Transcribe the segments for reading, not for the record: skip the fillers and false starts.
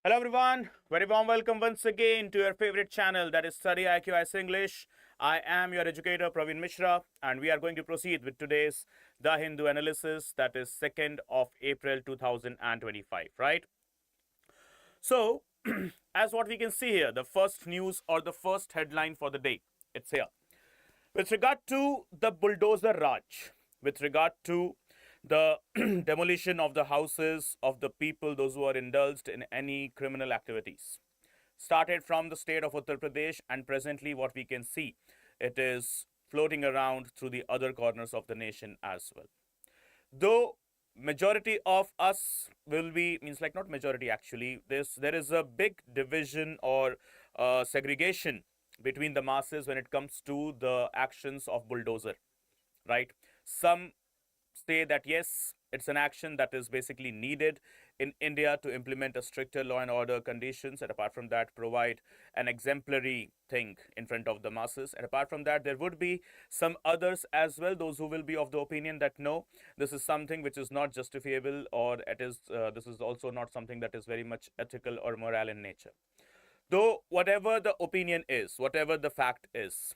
Hello everyone, very warm welcome once again to your favorite channel, that is StudyIQ as English. I am your educator Praveen Mishra, and we are going to proceed with today's The Hindu analysis, that is 2nd of April 2025, right? So, as what we can see here, the first news or the first headline for the day, it's here. With regard to the bulldozer Raj, with regard to the demolition of the houses of the people, those who are indulged in any criminal activities, started from the state of Uttar Pradesh, and presently what we can see, it is floating around through the other corners of the nation as well. Though majority of us will be, means like not majority actually, there is a big division or segregation between the masses when it comes to the actions of bulldozer, right? Some say that yes, it's an action that is basically needed in India to implement a stricter law and order conditions, and apart from that, provide an exemplary thing in front of the masses. And apart from that, there would be some others as well, those who will be of the opinion that no, this is something which is not justifiable, or this is also not something that is very much ethical or moral in nature. Though whatever the opinion is, whatever the fact is,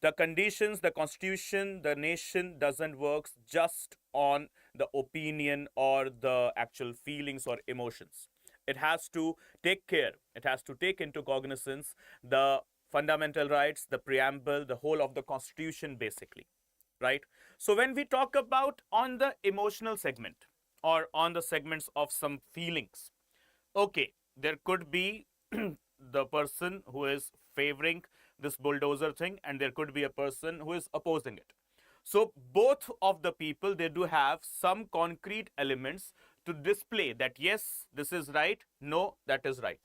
the conditions, the constitution, the nation doesn't work just on the opinion or the actual feelings or emotions. It has to take care, it has to take into cognizance the fundamental rights, the preamble, the whole of the constitution basically, right? So when we talk about on the emotional segment or on the segments of some feelings, okay, there could be the person who is favoring this bulldozer thing, and there could be a person who is opposing it. So both of the people, they do have some concrete elements to display that yes, this is right, no, that is right.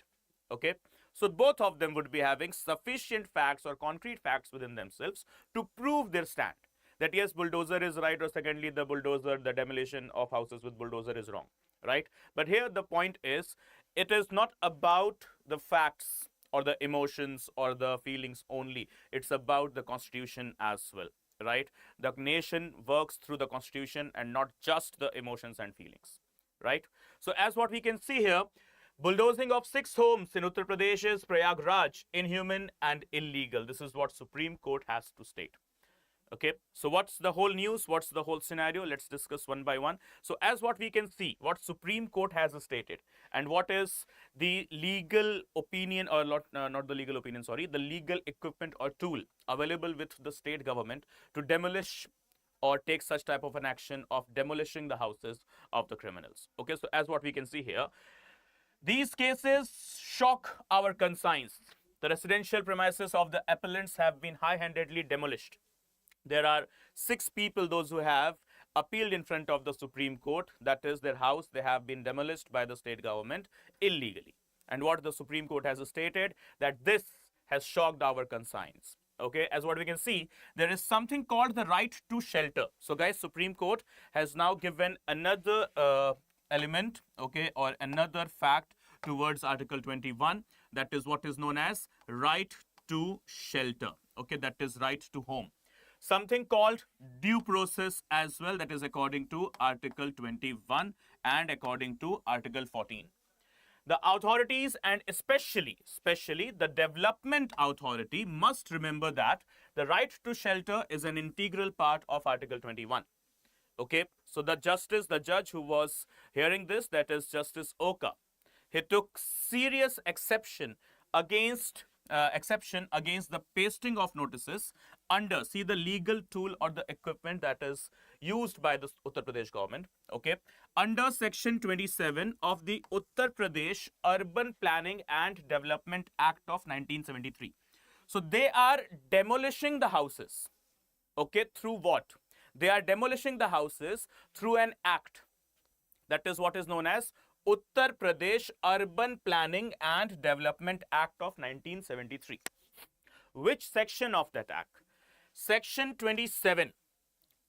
Okay, so both of them would be having sufficient facts or concrete facts within themselves to prove their stand, that yes, bulldozer is right, or secondly, the bulldozer, the demolition of houses with bulldozer is wrong, right? But here the point is, it is not about the facts or the emotions or the feelings only. It's about the constitution as well, right? The nation works through the constitution and not just the emotions and feelings, right? So as what we can see here, bulldozing of 6 homes in Uttar Pradesh's Prayagraj, inhuman and illegal. This is what Supreme Court has to state. Okay, so what's the whole news? What's the whole scenario? Let's discuss one by one. So as what we can see, what Supreme Court has stated, and what is the legal opinion, or not the legal opinion, sorry, the legal equipment or tool available with the state government to demolish or take such type of an action of demolishing the houses of the criminals. Okay, so as what we can see here, these cases shock our conscience. The residential premises of the appellants have been high-handedly demolished. There are 6 people, those who have appealed in front of the Supreme Court, that is their house, they have been demolished by the state government illegally. And what the Supreme Court has stated, that this has shocked our conscience. Okay, as what we can see, there is something called the right to shelter. So guys, Supreme Court has now given another element, okay, or another fact towards Article 21, that is what is known as right to shelter. Okay, that is right to home. Something called due process as well, that is according to Article 21 and according to Article 14. The authorities, and especially the development authority, must remember that the right to shelter is an integral part of Article 21. Okay, so the judge who was hearing this, that is Justice Oka, he took serious exception against the pasting of notices under, see, the legal tool or the equipment that is used by the Uttar Pradesh government, okay, under Section 27 of the Uttar Pradesh Urban Planning and Development Act of 1973. So they are demolishing the houses, okay, through what? They are demolishing the houses through an act, that is what is known as Uttar Pradesh Urban Planning and Development Act of 1973. Which section of that act? Section 27.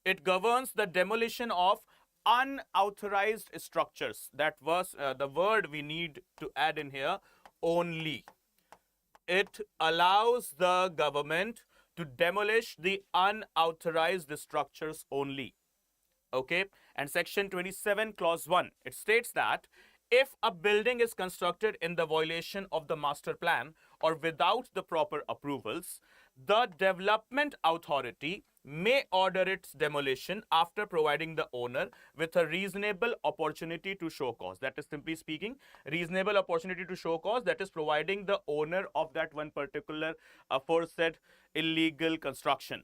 It governs the demolition of unauthorized structures. That was the word we need to add in here, only. It allows the government to demolish the unauthorized structures only. Okay, and Section 27 Clause 1, it states that If a building is constructed in the violation of the master plan or without the proper approvals, the development authority may order its demolition after providing the owner with a reasonable opportunity to show cause. That is, simply speaking, reasonable opportunity to show cause, that is providing the owner of that one particular aforesaid illegal construction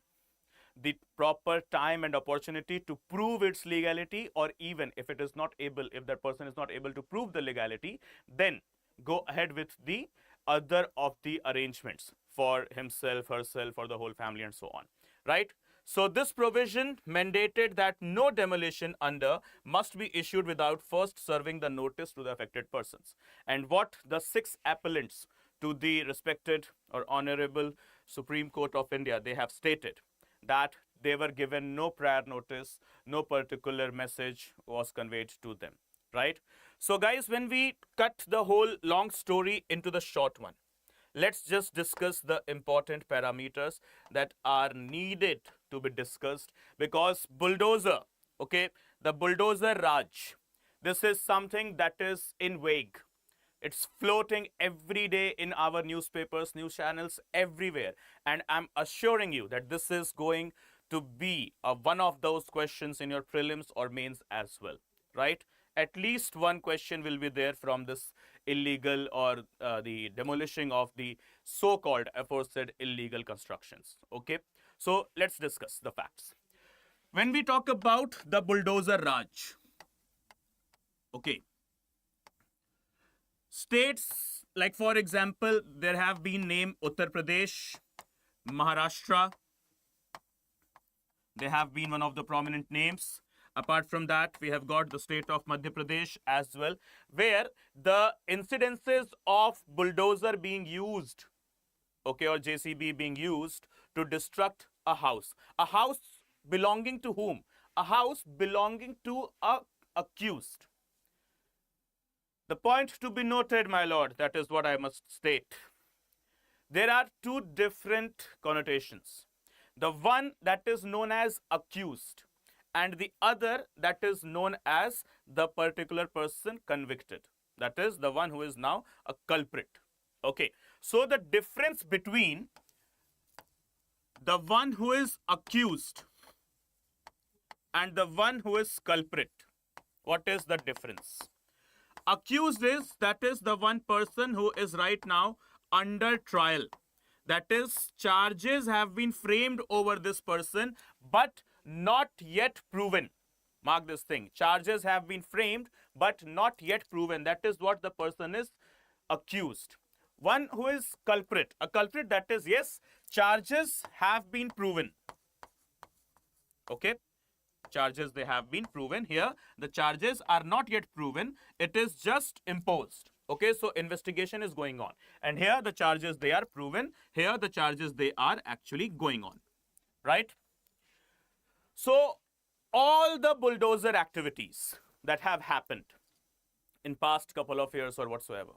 the proper time and opportunity to prove its legality, or even if it is not able, if that person is not able to prove the legality, then go ahead with the other of the arrangements for himself, herself, or the whole family, and so on, right? So this provision mandated that no demolition under must be issued without first serving the notice to the affected persons. And what the 6 appellants to the respected or honorable Supreme Court of India, they have stated that they were given no prior notice, no particular message was conveyed to them, right? So guys, when we cut the whole long story into the short one, let's just discuss the important parameters that are needed to be discussed, because bulldozer, okay, the bulldozer Raj, this is something that is in vague. It's floating every day in our newspapers, news channels, everywhere. And I'm assuring you that this is going to be one of those questions in your prelims or mains as well, right? At least one question will be there from this illegal or the demolishing of the so-called aforesaid illegal constructions, okay? So let's discuss the facts. When we talk about the bulldozer Raj, okay, states like, for example, there have been named Uttar Pradesh, Maharashtra. They have been one of the prominent names. Apart from that, we have got the state of Madhya Pradesh as well, where the incidences of bulldozer being used, okay, or JCB being used to destruct a house. A house belonging to whom? A house belonging to a accused. The point to be noted, my lord, that is what I must state. There are two different connotations. The one that is known as accused, and the other that is known as the particular person convicted. That is the one who is now a culprit. Okay, so the difference between the one who is accused and the one who is culprit, what is the difference? Accused is, that is the one person who is right now under trial. That is, charges have been framed over this person, but not yet proven. Mark this thing. Charges have been framed, but not yet proven. That is what the person is accused. One who is culprit. A culprit, that is, yes, charges have been proven. Okay? Charges, they have been proven. Here, the charges are not yet proven. It is just imposed. Okay, so investigation is going on. And here, the charges, they are proven. Here, the charges, they are actually going on. Right? So, all the bulldozer activities that have happened in past couple of years or whatsoever,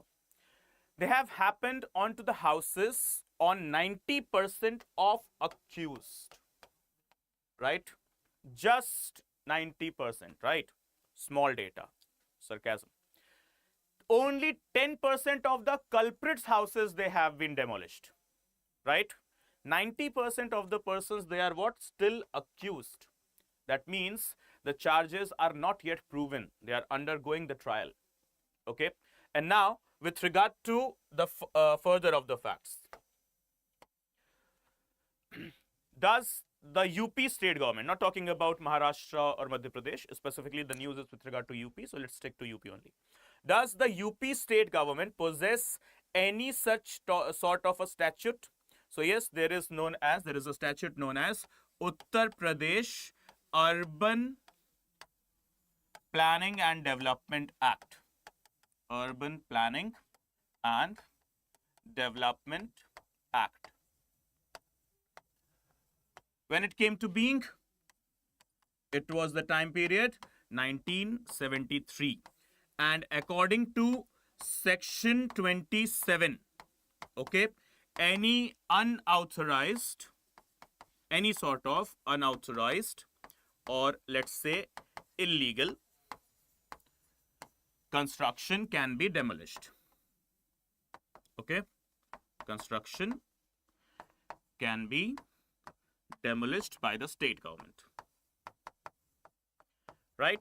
they have happened onto the houses on 90% of accused. Right? Just 90%, right? Small data, sarcasm. Only 10% of the culprits' houses, they have been demolished, right? 90% of the persons, they are what? Still accused. That means the charges are not yet proven. They are undergoing the trial, okay? And now, with regard to the further of the facts, does the UP state government, not talking about Maharashtra or Madhya Pradesh, specifically the news is with regard to UP, so let's stick to UP only. Does the UP state government possess any such sort of a statute? So yes, there is a statute known as Uttar Pradesh Urban Planning and Development Act. Urban Planning and Development Act. When it came to being, it was the time period 1973. And according to section 27, okay, any sort of unauthorized or let's say illegal construction can be demolished. Okay, construction can be demolished by the state government. Right?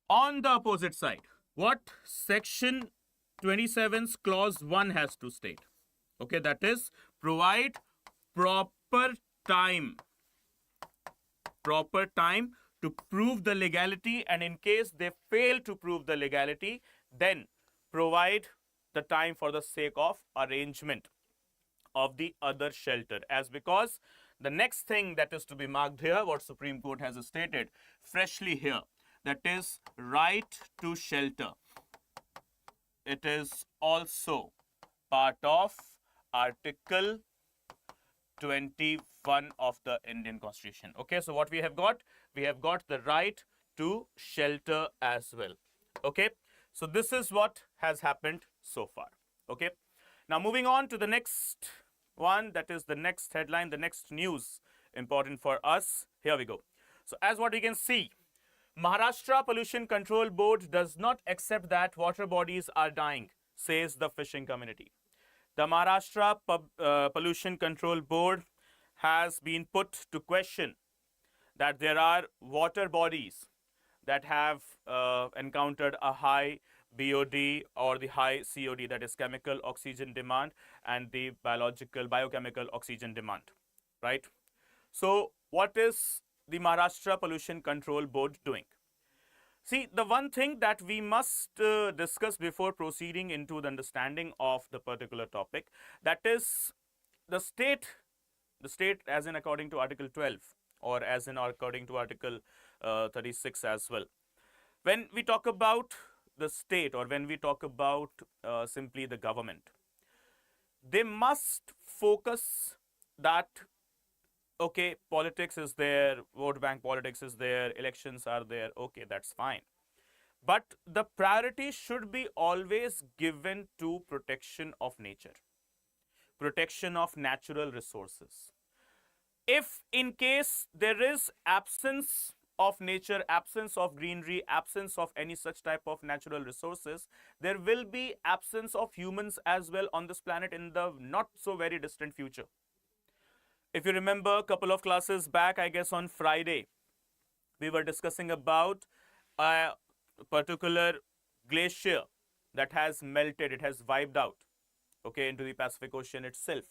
On the opposite side, what section 27's clause 1 has to state? Okay, that is provide proper time to prove the legality, and in case they fail to prove the legality, then provide the time for the sake of arrangement of the other shelter. As because the next thing that is to be marked here, what Supreme Court has stated freshly here, that is right to shelter. It is also part of Article 21 of the Indian Constitution. Okay, so what we have got the right to shelter as well. Okay, so this is what has happened so far. Okay, now moving on to the next one, that is the next headline, the next news important for us. Here we go. So as what we can see, Maharashtra Pollution Control Board does not accept that water bodies are dying, says the fishing community. The Maharashtra Pollution Control Board has been put to question that there are water bodies that have encountered a high BOD or the high COD, that is chemical oxygen demand, and the biochemical oxygen demand, right? So what is the Maharashtra Pollution Control Board doing? See, the one thing that we must discuss before proceeding into the understanding of the particular topic, that is the state as in according to Article 12 or as in according to Article 36 as well. When we talk about the state or when we talk about simply the government, they must focus that, okay, politics is there, vote bank politics is there, elections are there, okay, that's fine. But the priority should be always given to protection of nature, protection of natural resources. If in case there is absence of nature, absence of greenery, absence of any such type of natural resources, there will be absence of humans as well on this planet in the not so very distant future. If you remember a couple of classes back, I guess on Friday, we were discussing about a particular glacier that has melted, it has wiped out, okay, into the Pacific Ocean itself,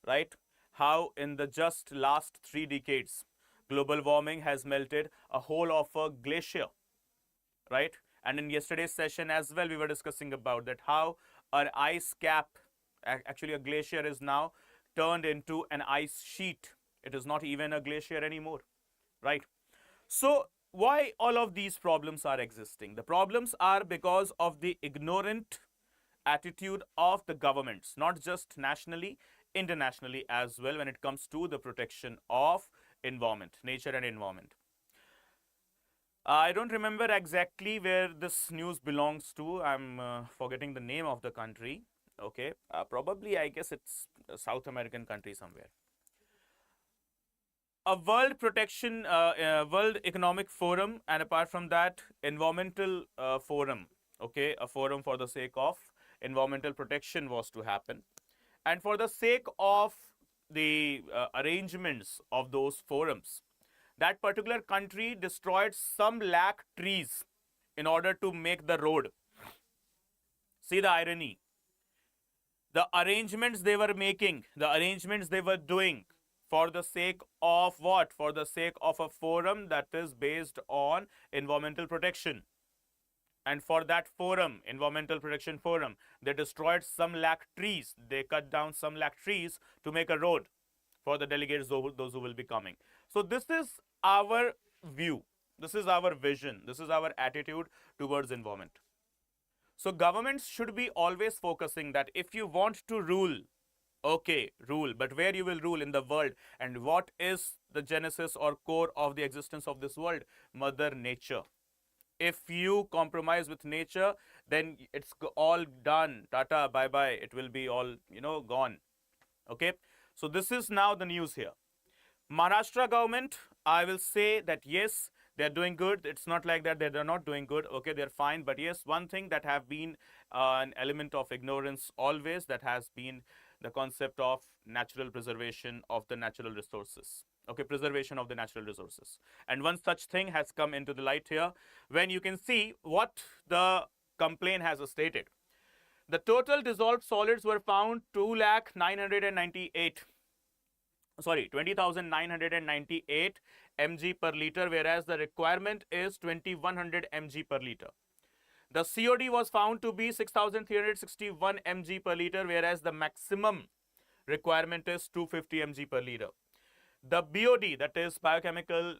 right? How in the just last 3 decades, global warming has melted a whole of a glacier, right? And in yesterday's session as well, we were discussing about that, how an ice cap, actually a glacier is now turned into an ice sheet. It is not even a glacier anymore, right? So why all of these problems are existing? The problems are because of the ignorant attitude of the governments, not just nationally, internationally as well, when it comes to the protection of environment, nature and environment. I don't remember exactly where this news belongs to. I'm forgetting the name of the country. Okay, probably I guess it's a South American country somewhere. A World Economic Forum, and apart from that, environmental forum. Okay, a forum for the sake of environmental protection was to happen, and for the sake of the arrangements of those forums, that particular country destroyed some lakh trees in order to make the road. See the irony. The arrangements they were making, the arrangements they were doing for the sake of what? For the sake of a forum that is based on environmental protection. And for that forum, environmental protection forum, they destroyed some lakh trees. They cut down some lakh trees to make a road for the delegates, those who will be coming. So this is our view. This is our vision. This is our attitude towards environment. So governments should be always focusing that if you want to rule, okay, rule, but where you will rule in the world, and what is the genesis or core of the existence of this world? Mother Nature. If you compromise with nature, then it's all done. Tata, bye-bye. It will be all, gone. Okay. So this is now the news here. Maharashtra government, I will say that yes, they're doing good. It's not like that they're not doing good. Okay, they're fine. But yes, one thing that have been an element of ignorance always, that has been the concept of natural preservation of the natural resources. Okay, preservation of the natural resources. And one such thing has come into the light here when you can see what the complaint has stated. The total dissolved solids were found 2,998. Sorry, 20,998 mg per liter, whereas the requirement is 2,100 mg per liter. The COD was found to be 6,361 mg per liter, whereas the maximum requirement is 250 mg per liter. The BOD, that is biochemical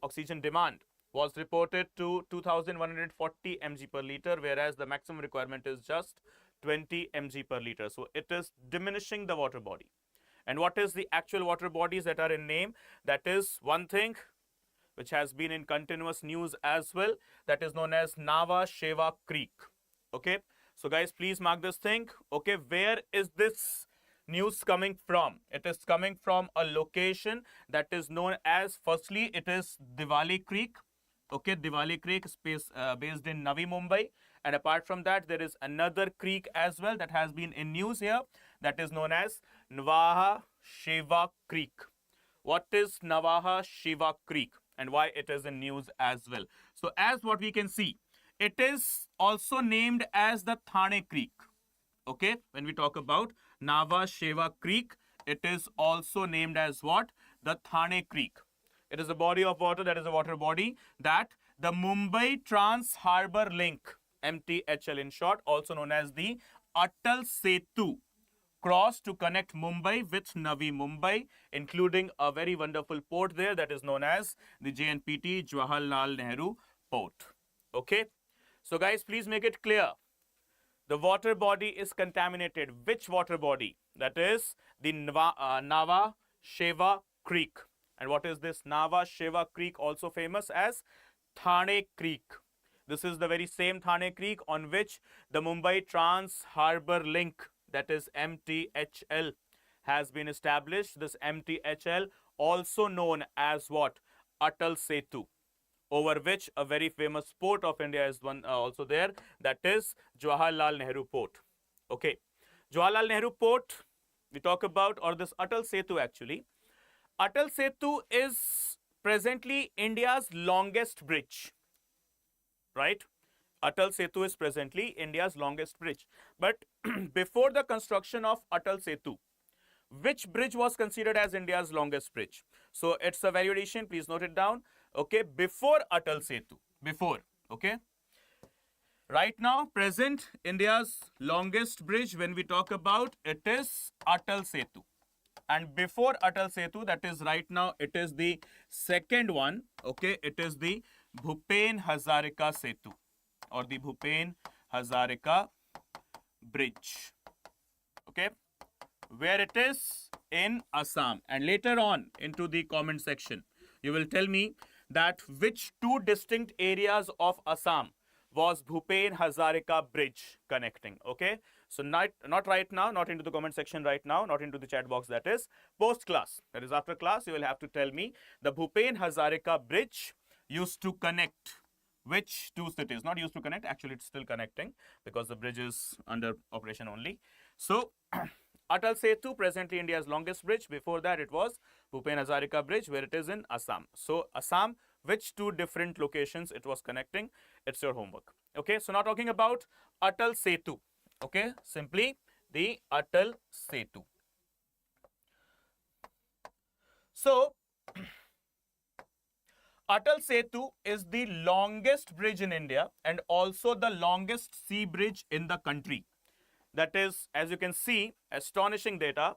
oxygen demand, was reported to 2,140 mg per liter, whereas the maximum requirement is just 20 mg per liter. So it is diminishing the water body. And what is the actual water bodies that are in name? That is one thing which has been in continuous news as well, that is known as Nhava Sheva Creek. Okay, so guys, please mark this thing. Okay, where is this news coming from? It is coming from a location that is known as, firstly, it is Diwali Creek. Okay, Diwali Creek is based in Navi Mumbai. And apart from that, there is another creek as well that has been in news here, that is known as Nhava Sheva Creek. What is Nhava Sheva Creek and why it is in news as well? So as what we can see, it is also named as the Thane Creek. Okay, when we talk about Nhava Sheva Creek, it is also named as what? The Thane Creek. It is a body of water, that is a water body that the Mumbai Trans Harbour Link, MTHL in short, also known as the Atal Setu, crossed to connect Mumbai with Navi Mumbai, including a very wonderful port there that is known as the JNPT, Jawaharlal Nehru Port. Okay, so guys, please make it clear. The water body is contaminated. Which water body? That is the Nhava Sheva Creek. And what is this Nhava Sheva Creek, also famous as Thane Creek? This is the very same Thane Creek on which the Mumbai Trans Harbour Link, that is MTHL, has been established. This MTHL, also known as what? Atal Setu, over which a very famous port of India is one also there, that is Jawaharlal Nehru Port. Okay, Jawaharlal Nehru Port we talk about, or this Atal Setu actually. Atal Setu is presently India's longest bridge, right? Atal Setu is presently India's longest bridge. But before the construction of Atal Setu, which bridge was considered as India's longest bridge? So it's a variation, please note it down. Okay, before Atal Setu, before, okay? Right now, present India's longest bridge, when we talk about, it is Atal Setu. And before Atal Setu, that is right now, it is the second one, okay? It is the Bhupen Hazarika Setu, or the Bhupen Hazarika Bridge, okay? Where it is in Assam. And later on into the comment section, you will tell me that which two distinct areas of Assam was Bhupen Hazarika Bridge connecting, okay? So not right now, not into the comment section right now, not into the chat box, that is post class. That is after class, you will have to tell me the Bhupen Hazarika Bridge used to connect which two cities? Not used to connect, actually it's still connecting because the bridge is under operation only. So Atal Setu, presently India's longest bridge. Before that it was Bhupen Hazarika Bridge, where it is in Assam. So Assam, which two different locations it was connecting? It's your homework. Okay, so now talking about Atal Setu. Okay, simply the Atal Setu. So Atal Setu is the longest bridge in India and also the longest sea bridge in the country. That is, as you can see, astonishing data,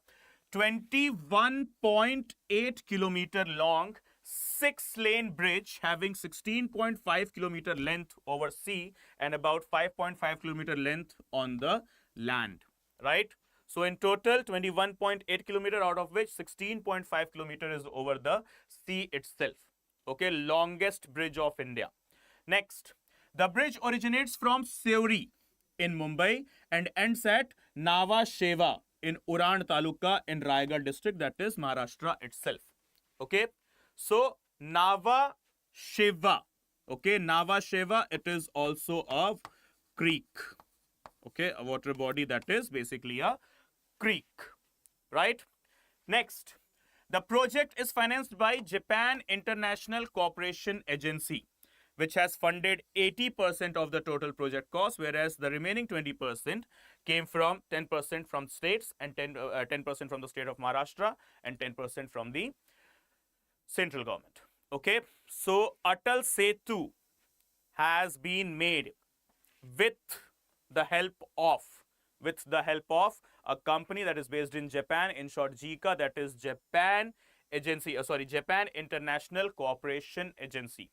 21.8 kilometer long, 6-lane bridge having 16.5 kilometer length over sea and about 5.5 kilometer length on the land, right? So in total, 21.8 kilometer, out of which 16.5 kilometer is over the sea itself. Okay, longest bridge of India. Next, the bridge originates from Seuri in Mumbai and ends at Nhava Sheva in Uran Taluka in Raigad district, that is Maharashtra itself. Okay, so Nhava Sheva. Okay, Nava Sheva, it is also a creek. Okay, a water body that is basically a creek, right? Next, the project is financed by Japan International Cooperation Agency, which has funded 80% of the total project cost, whereas the remaining 20% came from 10% from states and 10% from the state of Maharashtra and 10% from the central government. Okay, so Atal Setu has been made with the help of a company that is based in Japan, in short JICA, that is Japan International Cooperation Agency.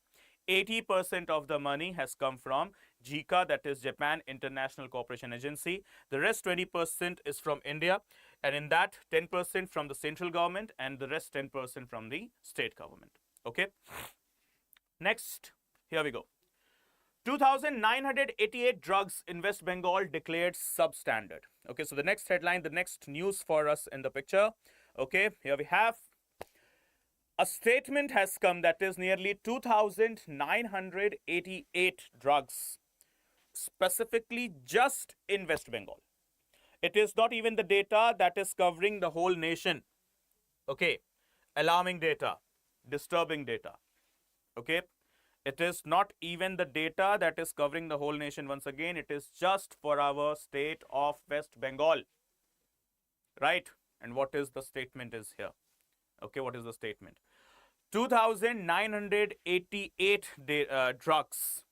80% of the money has come from JICA, that is Japan International Cooperation Agency. The rest 20% is from India, and in that 10% from the central government and the rest 10% from the state government. Okay. Next, here we go. 2,988 drugs in West Bengal declared substandard. Okay, so the next headline, the next news for us in the picture. Okay, here we have a statement has come that is nearly 2,988 drugs, specifically just in West Bengal. It is not even the data that is covering the whole nation. Okay, alarming data, disturbing data. Okay, it is not even the data that is covering the whole nation. Once again, it is just for our state of West Bengal, right? And what is the statement is here? Okay, what is the statement? 2,988 drugs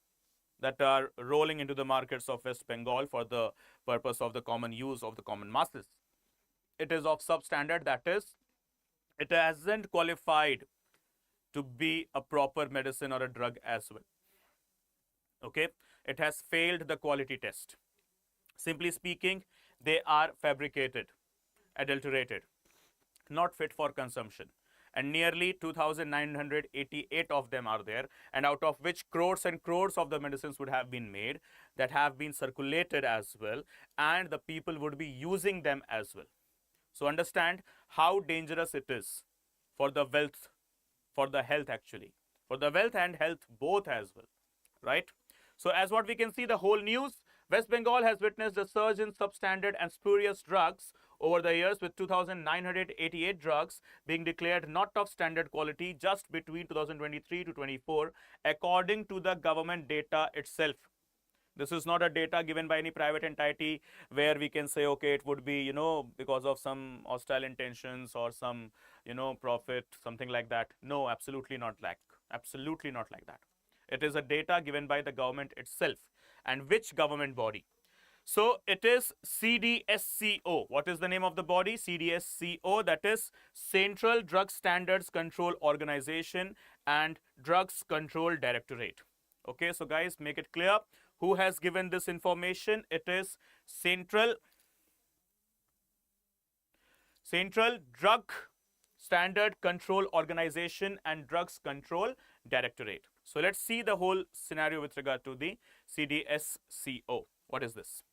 that are rolling into the markets of West Bengal for the purpose of the common use of the common masses. It is of substandard, that is, it hasn't qualified to be a proper medicine or a drug as well. Okay, it has failed the quality test. Simply speaking, they are fabricated, adulterated, not fit for consumption. And nearly 2,988 of them are there, and out of which crores and crores of the medicines would have been made, that have been circulated as well, and the people would be using them as well. So understand how dangerous it is for the wealth, for the health actually, for the wealth and health both as well, right? So as what we can see, the whole news, West Bengal has witnessed a surge in substandard and spurious drugs over the years, with 2,988 drugs being declared not of standard quality just between 2023 to 24, according to the government data itself. This is not a data given by any private entity where we can say, okay, it would be, because of some hostile intentions or some, profit, something like that. No, absolutely not like that. It is a data given by the government itself. And which government body? So it is CDSCO. What is the name of the body? CDSCO, that is Central Drug Standards Control Organization and Drugs Control Directorate. Okay, so guys, make it clear who has given this information. It is Central Drug Standard Control Organization and Drugs Control Directorate. So let's see the whole scenario with regard to the CDSCO. What is this?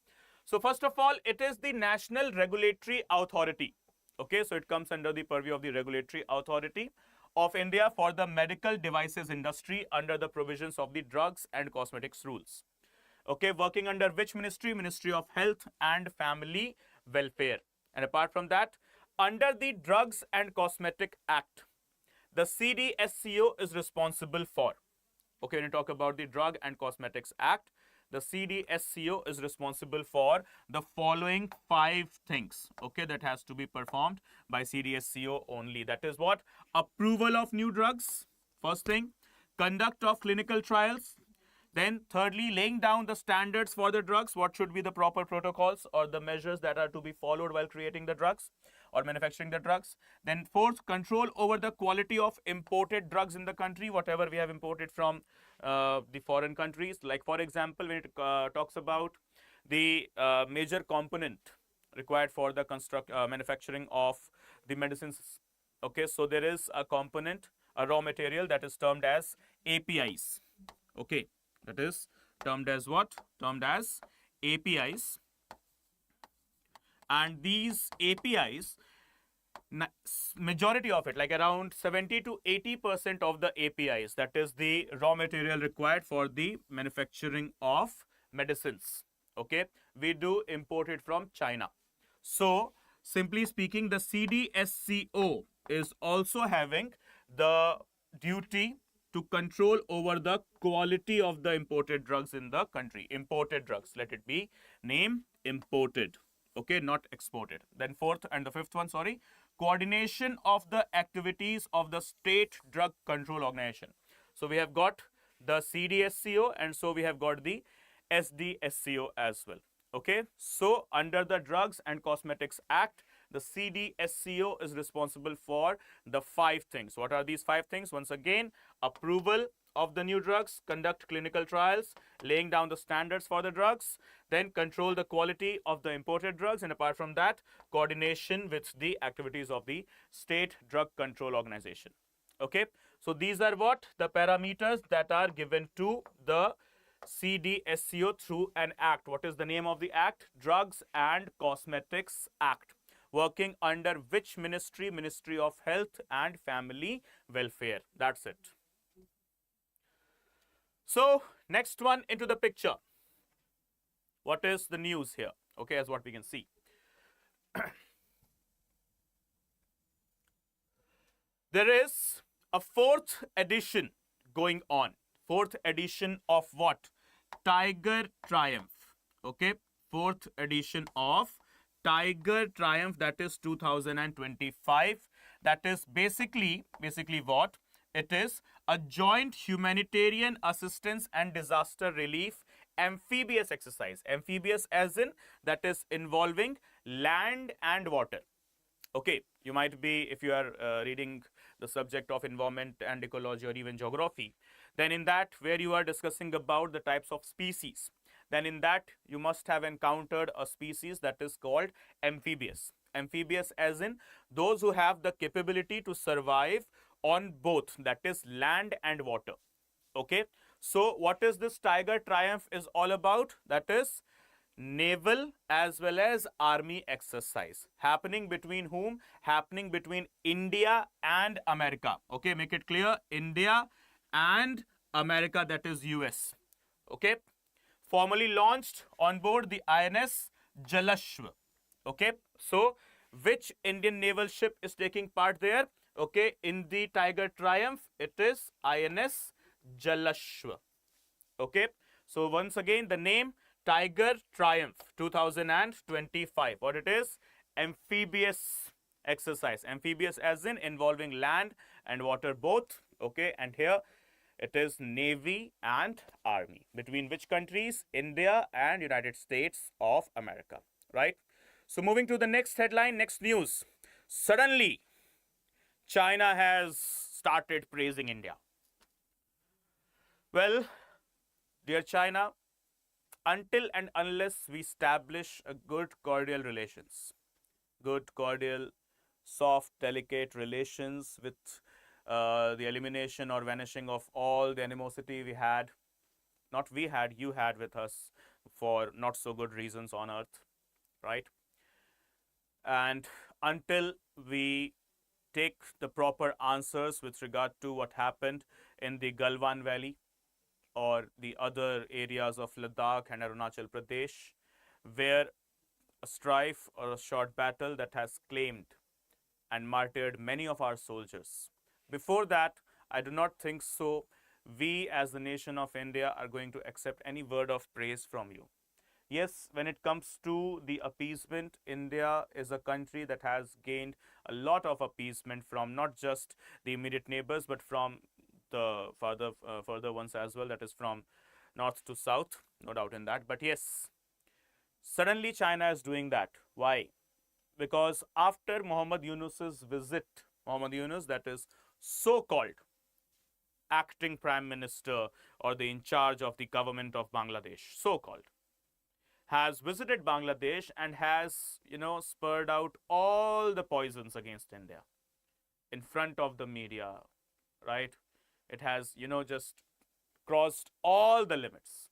So first of all, it is the National Regulatory Authority. Okay, so it comes under the purview of the Regulatory Authority of India for the medical devices industry under the provisions of the Drugs and Cosmetics Rules. Okay, working under which ministry? Ministry of Health and Family Welfare. And apart from that, under the Drugs and Cosmetic Act, the CDSCO is responsible for. Okay, when you talk about the Drug and Cosmetics Act, the CDSCO is responsible for the following 5 things, okay, that has to be performed by CDSCO only. That is what? Approval of new drugs, first thing. Conduct of clinical trials. Then thirdly, laying down the standards for the drugs. What should be the proper protocols or the measures that are to be followed while creating the drugs or manufacturing the drugs. Then fourth, control over the quality of imported drugs in the country, whatever we have imported from the foreign countries. Like for example, when it talks about the major component required for the manufacturing of the medicines. Okay, so there is a component, a raw material that is termed as APIs. Okay, that is termed as what? Termed as APIs. And these APIs majority of it, like around 70 to 80% of the APIs, that is the raw material required for the manufacturing of medicines, okay, we do import it from China. So, simply speaking, the CDSCO is also having the duty to control over the quality of the imported drugs in the country. Imported drugs, let it be name imported, okay, not exported. Then fourth and the fifth one, sorry, coordination of the activities of the state drug control organization. So we have got the CDSCO, and so we have got the SDSCO as well. Okay, so under the Drugs and Cosmetics Act, the CDSCO is responsible for the five things. What are these five things? Once again, approval of the new drugs, conduct clinical trials, laying down the standards for the drugs, then control the quality of the imported drugs, and apart from that, coordination with the activities of the State Drug Control Organization. Okay, so these are what the parameters that are given to the CDSCO through an act. What is the name of the act? Drugs and Cosmetics Act. Working under which ministry? Ministry of Health and Family Welfare. That's it. So, next one into the picture. What is the news here? Okay, as what we can see. There is a fourth edition going on. Fourth edition of what? Tiger Triumph. Okay, fourth edition of Tiger Triumph, that is 2025. That is basically what? It is a joint humanitarian assistance and disaster relief amphibious exercise. Amphibious as in that is involving land and water. Okay, you might be, if you are reading the subject of environment and ecology or even geography, then in that where you are discussing about the types of species, then in that you must have encountered a species that is called amphibious. Amphibious as in those who have the capability to survive on both, that is land and water. Okay, so what is this Tiger Triumph is all about? That is naval as well as army exercise happening between whom? Happening between India and America. Okay, make it clear, India and America, that is US. Okay, formally launched on board the INS Jalashva. Okay, so which Indian naval ship is taking part there? Okay, in the Tiger Triumph, it is INS Jalashva. Okay, so once again the name Tiger Triumph 2025. What it is? Amphibious exercise. Amphibious as in involving land and water both. Okay, and here it is Navy and Army. Between which countries? India and United States of America. Right? So moving to the next headline, next news. Suddenly, China has started praising India. Well, dear China, until and unless we establish a good cordial relations, good cordial, soft, delicate relations with the elimination or vanishing of all the animosity we had, not we had, you had with us for not so good reasons on earth, right? And until we take the proper answers with regard to what happened in the Galwan Valley or the other areas of Ladakh and Arunachal Pradesh, where a strife or a short battle that has claimed and martyred many of our soldiers. Before that, I do not think so we as the nation of India are going to accept any word of praise from you. Yes, when it comes to the appeasement, India is a country that has gained a lot of appeasement from not just the immediate neighbors, but from the further ones as well, that is from north to south, no doubt in that. But yes, suddenly China is doing that. Why? Because after Muhammad Yunus's visit, Muhammad Yunus, that is so-called acting prime minister or the in charge of the government of Bangladesh, so-called, has visited Bangladesh and has, spurred out all the poisons against India in front of the media, right? It has, just crossed all the limits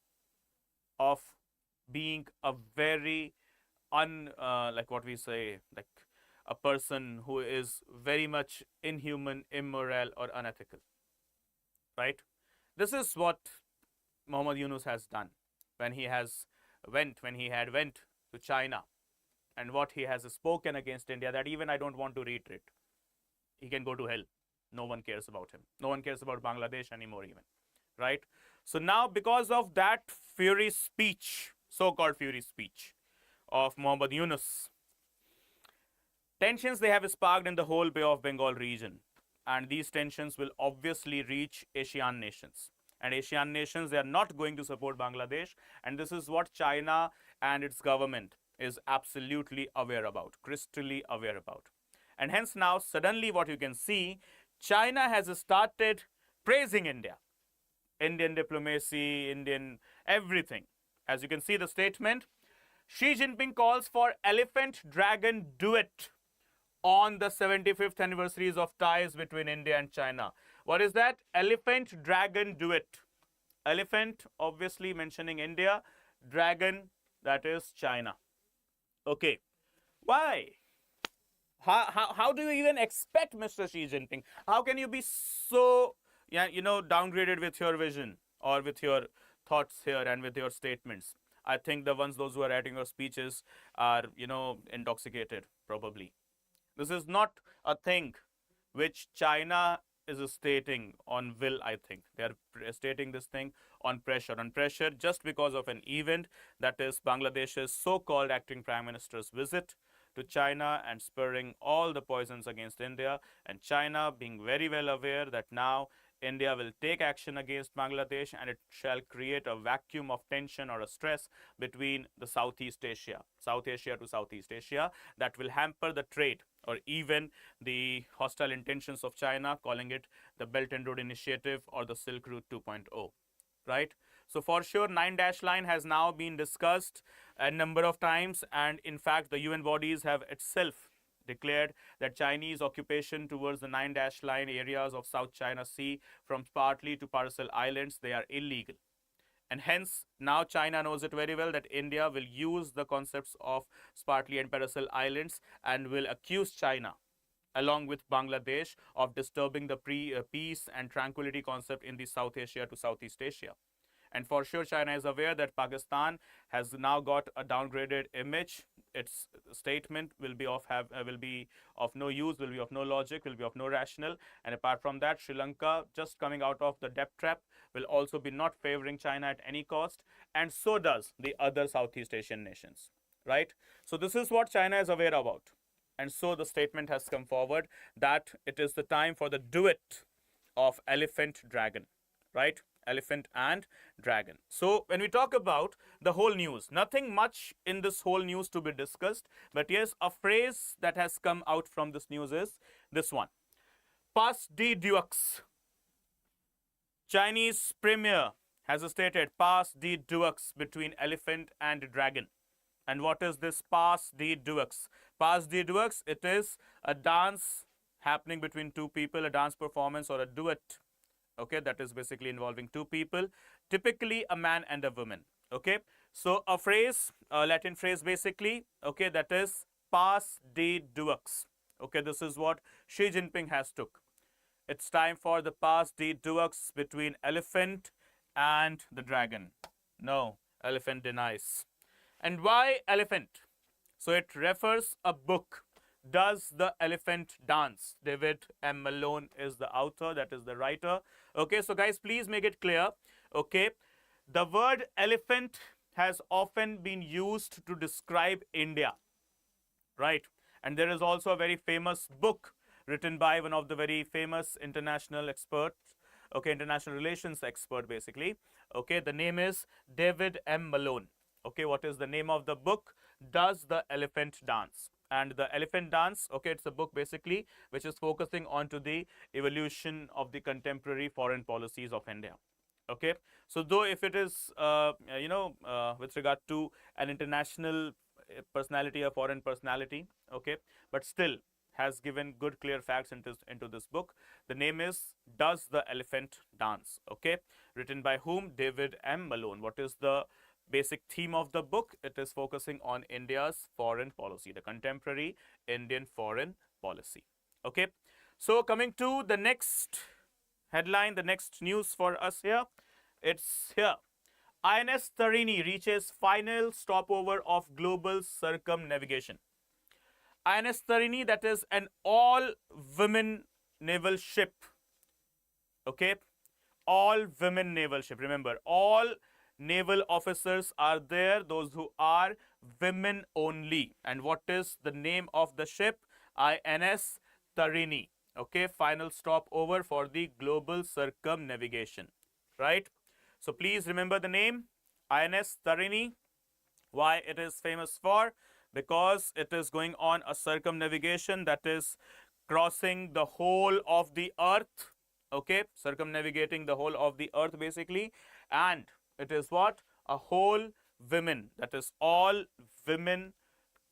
of being a very like what we say, like a person who is very much inhuman, immoral, or unethical, right? This is what Muhammad Yunus has done when he had went to China, and what he has spoken against India, that even I don't want to reiterate. He can go to hell. No one cares about him. No one cares about Bangladesh anymore even, right? So now, because of that fury speech, so-called fury speech of Muhammad Yunus, tensions they have sparked in the whole Bay of Bengal region, and these tensions will obviously reach ASEAN nations. And ASEAN nations, they are not going to support Bangladesh, and this is what China and its government is absolutely aware about, crystally aware about. And hence now, suddenly what you can see, China has started praising India, Indian diplomacy, Indian everything. As you can see the statement, Xi Jinping calls for elephant-dragon duet on the 75th anniversaries of ties between India and China. What is that? Elephant-dragon duet. Elephant, obviously mentioning India. Dragon, that is China. Okay. Why? How do you even expect Mr. Xi Jinping? How can you be so, downgraded with your vision or with your thoughts here and with your statements? I think those who are writing your speeches are, intoxicated, probably. This is not a thing which China is stating on will, I think. They are stating this thing on pressure just because of an event, that is Bangladesh's so-called acting Prime Minister's visit to China and spurring all the poisons against India, and China being very well aware that now India will take action against Bangladesh and it shall create a vacuum of tension or a stress between the South Asia to Southeast Asia, that will hamper the trade or even the hostile intentions of China, calling it the Belt and Road Initiative or the Silk Route 2.0, right? So for sure, 9-line has now been discussed a number of times, and in fact, the UN bodies have itself declared that Chinese occupation towards the 9-line areas of South China Sea from partly to partial islands, they are illegal. And hence, now China knows it very well that India will use the concepts of Spratly and Paracel Islands and will accuse China, along with Bangladesh, of disturbing the peace and tranquility concept in the South Asia to Southeast Asia. And for sure, China is aware that Pakistan has now got a downgraded image. Its statement will be of no use, will be of no logic, will be of no rational. And apart from that, Sri Lanka, just coming out of the debt trap, will also be not favoring China at any cost. And so does the other Southeast Asian nations, right? So this is what China is aware about. And so the statement has come forward that it is the time for the duet of elephant-dragon, right? Elephant and dragon. So when we talk about the whole news, nothing much in this whole news to be discussed, but yes, a phrase that has come out from this news is this one. Pas de deux. Chinese premier has stated pas de deux between elephant and dragon. And what is this pas de deux? Pas de deux, it is a dance happening between two people, a dance performance or a duet. Okay, that is basically involving two people, typically a man and a woman. Okay, so a phrase, a Latin phrase basically, okay, that is pas de deux. Okay, this is what Xi Jinping has took. It's time for the pas de deux between elephant and the dragon. No, elephant denies. And why elephant? So it refers a book. Does the Elephant Dance? David M. Malone is the author, that is the writer. Okay, so guys, please make it clear. Okay, the word elephant has often been used to describe India, right? And there is also a very famous book written by one of the very famous international experts, okay, international relations expert basically. Okay, the name is David M. Malone. Okay, what is the name of the book? Does the Elephant Dance? And the Elephant Dance, okay, it's a book basically which is focusing on to the evolution of the contemporary foreign policies of India. Okay, so though if it is, with regard to an international personality, a foreign personality, okay, but still has given good clear facts into this book. The name is Does the Elephant Dance? Okay, written by whom? David M. Malone. What is the basic theme of the book. It is focusing on India's foreign policy, the contemporary Indian foreign policy. Okay, so coming to the next headline, the next news for us here, it's here. INS Tarini reaches final stopover of global circumnavigation. INS Tarini, that is an all-women naval ship. Okay, all-women naval ship. Remember, all naval officers are there, those who are women only. And what is the name of the ship? INS Tarini. Okay, final stopover for the global circumnavigation, right? So please remember the name, INS Tarini. Why it is famous for? Because it is going on a circumnavigation, that is crossing the whole of the earth. Okay, circumnavigating the whole of the earth basically. And it is what? A whole women, that is all women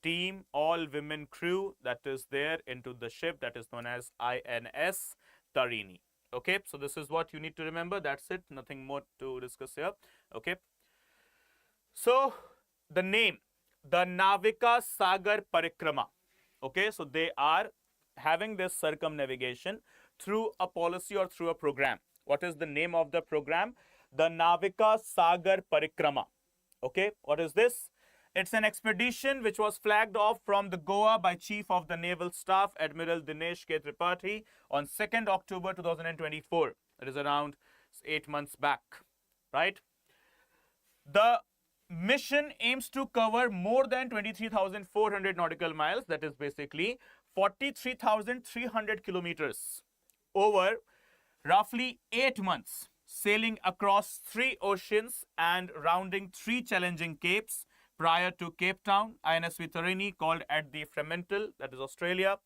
team, all women crew that is there into the ship that is known as INS Tarini. Okay, so this is what you need to remember. That's it, nothing more to discuss here. Okay, so the name, the Navika Sagar Parikrama. Okay, so they are having this circumnavigation through a policy or through a program. What is the name of the program? The Navika Sagar Parikrama. Okay, what is this? It's an expedition which was flagged off from the Goa by Chief of the Naval Staff, Admiral Dinesh K. Tripathi, on 2nd October 2024. It is around 8 months back, right? The mission aims to cover more than 23,400 nautical miles, that is basically 43,300 kilometers, over roughly 8 months, sailing across 3 oceans and rounding 3 challenging capes prior to Cape Town. INSV Tarini called at the Fremantle, that is Australia,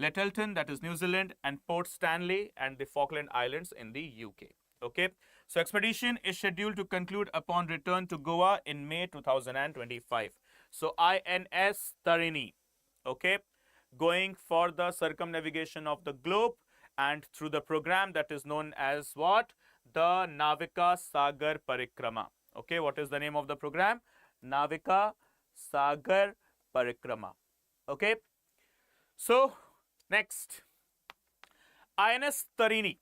Lyttelton, that is New Zealand, and Port Stanley and the Falkland Islands in the UK. Okay, so expedition is scheduled to conclude upon return to Goa in May 2025. So INS Tarini, okay, going for the circumnavigation of the globe and through the program that is known as what? The Navika Sagar Parikrama. Okay, what is the name of the program? Navika Sagar Parikrama. Okay, so next, INS Tarini.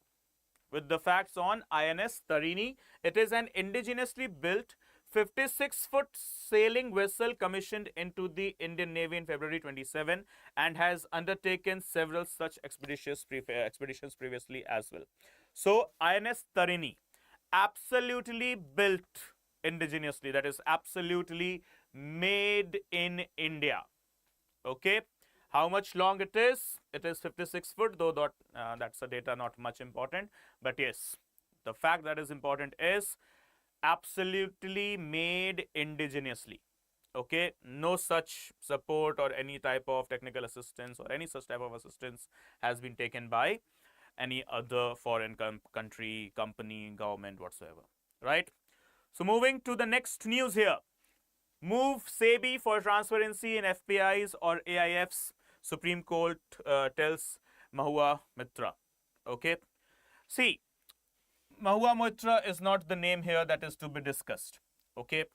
With the facts on INS Tarini, it is an indigenously built 56-foot sailing vessel commissioned into the Indian Navy in February 27 and has undertaken several such expeditions previously as well. So INS Tarini, absolutely built indigenously, that is absolutely made in India. Okay, how much long it is? It is 56 foot, though that's the data not much important. But yes, the fact that is important is absolutely made indigenously. Okay, no such support or any type of technical assistance or any such type of assistance has been taken by any other foreign country, company, government, whatsoever. Right? So moving to the next news here. Move SEBI for transparency in FPIs or AIFs, Supreme Court tells Mahua Mitra. Okay. See, Mahua Mitra is not the name here that is to be discussed. Okay.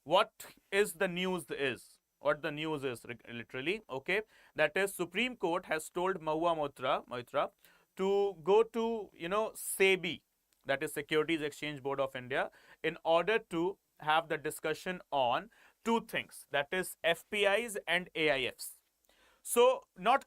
What is the news is? What the news is literally, okay, that is Supreme Court has told Mahua Mitra to go to, SEBI, that is Securities Exchange Board of India, in order to have the discussion on two things, that is FPIs and AIFs. So not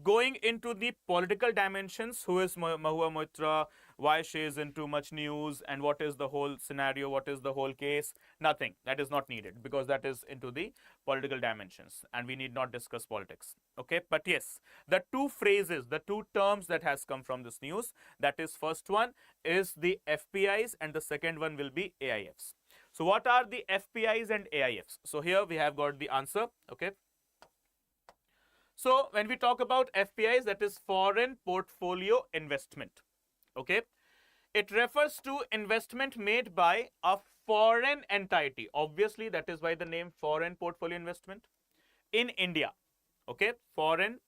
going into the political dimensions, who is Mahua Mitra, why she is in too much news, and what is the whole scenario, what is the whole case, nothing. That is not needed because that is into the political dimensions and we need not discuss politics. Okay, but yes, the two phrases, the two terms that has come from this news, that is first one is the FPIs and the second one will be AIFs. So what are the FPIs and AIFs? So here we have got the answer. Okay. So when we talk about FPIs, that is foreign portfolio investment. Okay, it refers to investment made by a foreign entity. Obviously, that is why the name foreign portfolio investment in India. Okay, foreign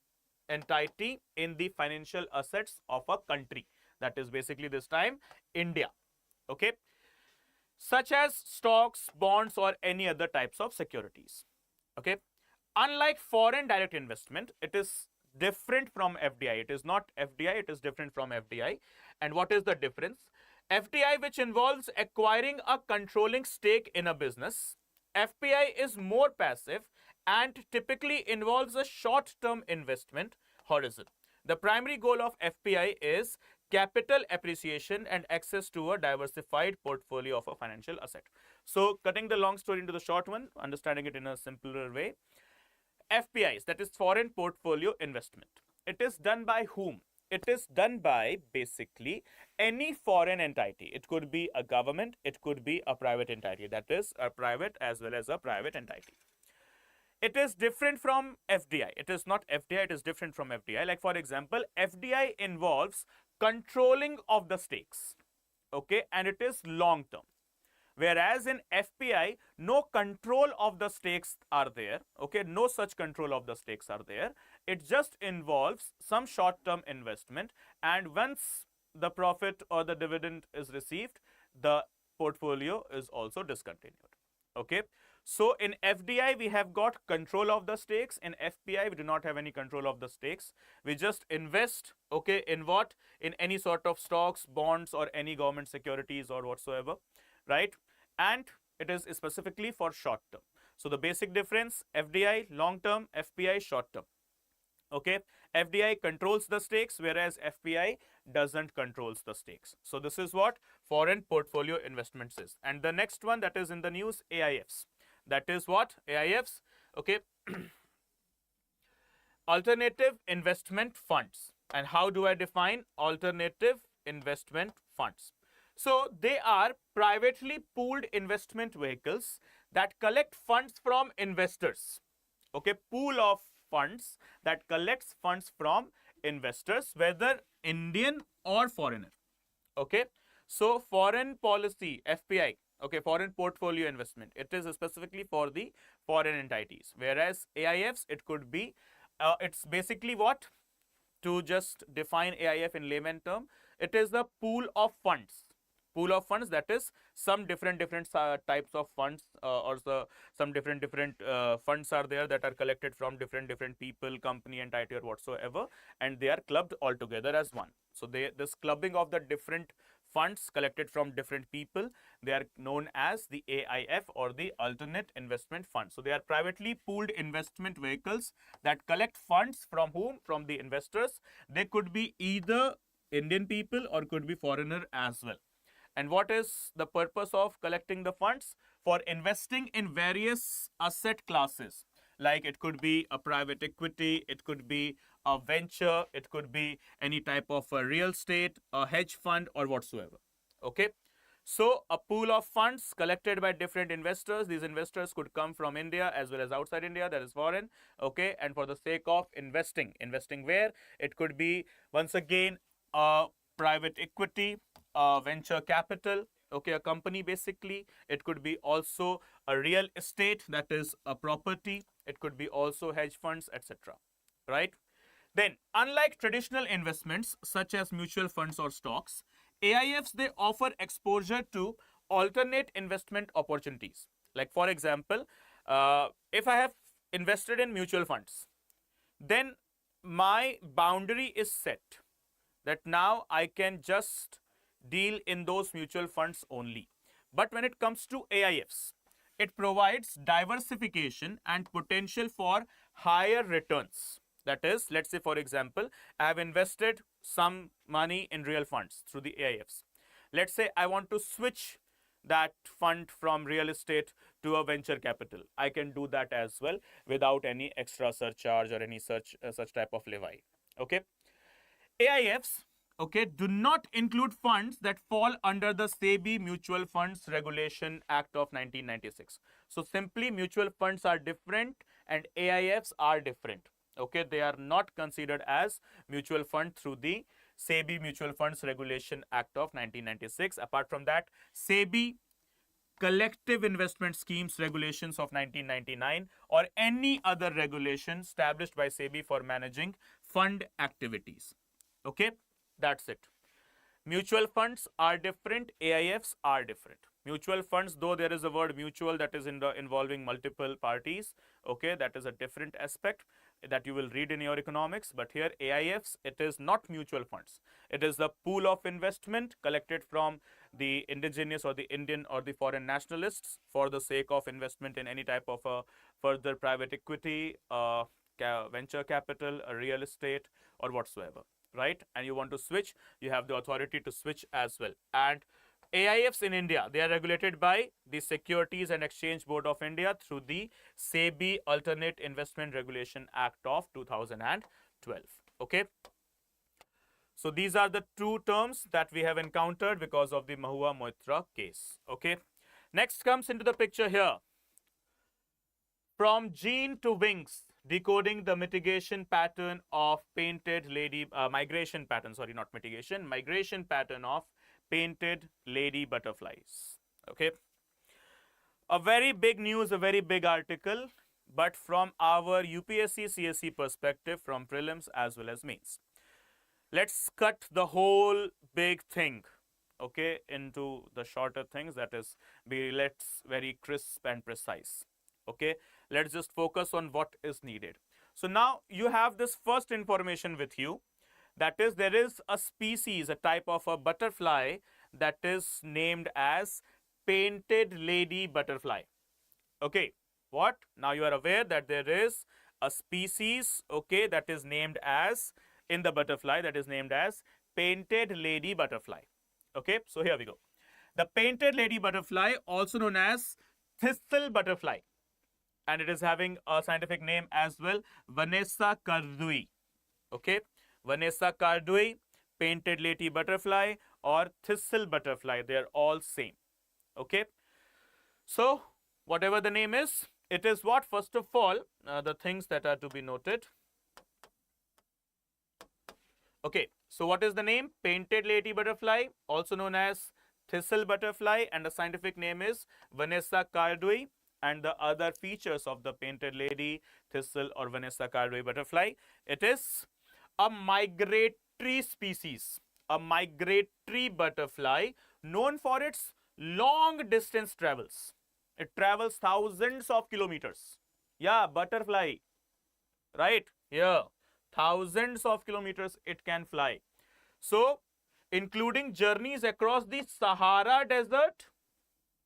entity in the financial assets of a country. That is basically this time India. Okay, such as stocks, bonds, or any other types of securities. Okay. Unlike foreign direct investment, it is different from FDI. It is not FDI, it is different from FDI. And what is the difference? FDI, which involves acquiring a controlling stake in a business. FPI is more passive and typically involves a short-term investment horizon. The primary goal of FPI is capital appreciation and access to a diversified portfolio of a financial asset. So, cutting the long story into the short one, understanding it in a simpler way, FPIs, that is foreign portfolio investment. It is done by whom? It is done by basically any foreign entity. It could be a government, it could be a private entity, that is a private as well as a private entity. It is different from FDI. It is not FDI, it is different from FDI. Like for example, FDI involves controlling of the stakes, okay, and it is long term. Whereas in FPI, no control of the stakes are there, okay, no such control of the stakes are there. It just involves some short-term investment, and once the profit or the dividend is received, the portfolio is also discontinued, okay. So in FDI, we have got control of the stakes. In FPI, we do not have any control of the stakes. We just invest, okay, in what? In any sort of stocks, bonds, or any government securities or whatsoever, right? And it is specifically for short term. So the basic difference, FDI long term, FPI short term. Okay, FDI controls the stakes, whereas FPI doesn't controls the stakes. So this is what foreign portfolio investments is. And the next one that is in the news, AIFs. That is what? AIFs, okay. Alternative investment funds. And how do I define alternative investment funds? So they are privately pooled investment vehicles that collect funds from investors. Okay, pool of funds that collects funds from investors, whether Indian or foreigner. Okay, so foreign policy, FPI, okay, foreign portfolio investment, it is specifically for the foreign entities, whereas AIFs, it could be, it's basically what? To just define AIF in layman term, it is the pool of funds. Pool of funds, that is some different types of funds, or some different funds are there that are collected from different people, company, entity, or whatsoever, and they are clubbed all together as one. So this clubbing of the different funds collected from different people, they are known as the AIF, or the alternate investment fund. So they are privately pooled investment vehicles that collect funds from whom? From the investors. They could be either Indian people or could be foreigner as well. And what is the purpose of collecting the funds? For investing in various asset classes. Like it could be a private equity, it could be a venture, it could be any type of a real estate, a hedge fund, or whatsoever. Okay. So a pool of funds collected by different investors. These investors could come from India as well as outside India, that is foreign. Okay. And for the sake of investing where? It could be, once again, a private equity, venture capital, okay, a company basically. It could be also a real estate, that is a property. It could be also hedge funds, etc. Right? Then, unlike traditional investments such as mutual funds or stocks, AIFs, they offer exposure to alternate investment opportunities. Like for example, if I have invested in mutual funds, then my boundary is set that now I can just deal in those mutual funds only. But when it comes to AIFs, it provides diversification and potential for higher returns. That is, let's say for example, I have invested some money in real funds through the AIFs. Let's say I want to switch that fund from real estate to a venture capital. I can do that as well without any extra surcharge or any such type of levy. Okay. AIFs, okay, do not include funds that fall under the SEBI Mutual Funds Regulation Act of 1996. So simply mutual funds are different and AIFs are different. Okay, they are not considered as mutual fund through the SEBI Mutual Funds Regulation Act of 1996. Apart from that, SEBI Collective Investment Schemes Regulations of 1999 or any other regulation established by SEBI for managing fund activities. Okay, that's it. Mutual funds are different, AIFs are different. Mutual funds, though there is a word mutual that is involving multiple parties, okay, that is a different aspect that you will read in your economics. But here AIFs, it is not mutual funds. It is the pool of investment collected from the indigenous or the Indian or the foreign nationalists for the sake of investment in any type of a further private equity, venture capital, real estate, or whatsoever, right? And you want to switch, you have the authority to switch as well. And AIFs in India, they are regulated by the Securities and Exchange Board of India through the SEBI Alternate Investment Regulation Act of 2012. Okay. So these are the two terms that we have encountered because of the Mahua Moitra case. Okay. Next comes into the picture here. From gene to wings, decoding the mitigation pattern of painted lady, migration pattern, sorry, not mitigation, migration pattern of painted lady butterflies. Okay. A very big news, a very big article, but from our UPSC CSE perspective, from prelims as well as mains. Let's cut the whole big thing, okay, into the shorter things, that is, let's very crisp and precise. Okay, let's just focus on what is needed. So now you have this first information with you, that is, there is a species, a type of a butterfly that is named as painted lady butterfly. Okay, what? Now you are aware that there is a species, okay, that is named as, in the butterfly, that is named as painted lady butterfly. Okay, so here we go. The painted lady butterfly, also known as thistle butterfly, and it is having a scientific name as well, Vanessa cardui. Okay, Vanessa cardui, painted lady butterfly, or thistle butterfly, they are all same. Okay, so whatever the name is, it is what? First of all, the things that are to be noted. Okay, so what is the name? Painted lady butterfly, also known as thistle butterfly, and the scientific name is Vanessa cardui. And the other features of the painted lady, thistle, or Vanessa cardui butterfly, it is a migratory species, a migratory butterfly known for its long distance travels. It travels thousands of kilometers. Yeah, butterfly, right? Here, thousands of kilometers it can fly. So, including journeys across the Sahara Desert,